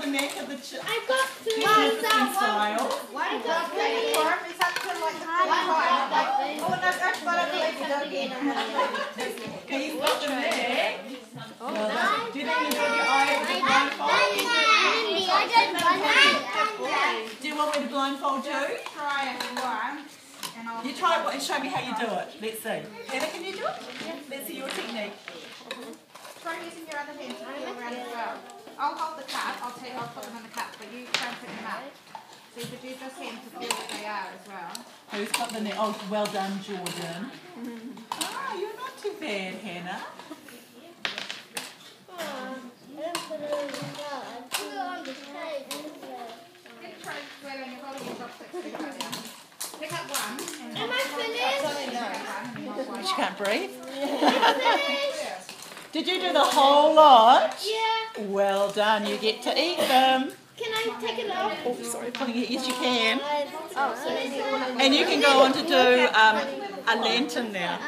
got the neck of the chicken. I got two. Style. One got the form. Is that to like the time? Oh, no, that's what I believe you don't get. He's got the neck. Well done. Do you think you do your eye with the blindfold? Do you want me to blindfold you? Try it once. You try it and show me how you do it. Let's see. Hannah, can you do it? Let's see your technique. Try using your other hand to feel around as well. I'll hold the cup. I'll put them in the cup, but you try and put them up. So you could use this hand to feel what they are as well. Who's got the neck? Oh, well done, Jordan. Ah, you're not too bad, Hannah. Try swirling your holding your chopsticks. Pick up one. Am I finished? She can't breathe. Did you do the whole lot? Yeah. Well done. You get to eat them. Can I take it off? Oh, sorry, pulling it. Yes, you can. Oh, so And you can go on to do a lantern now.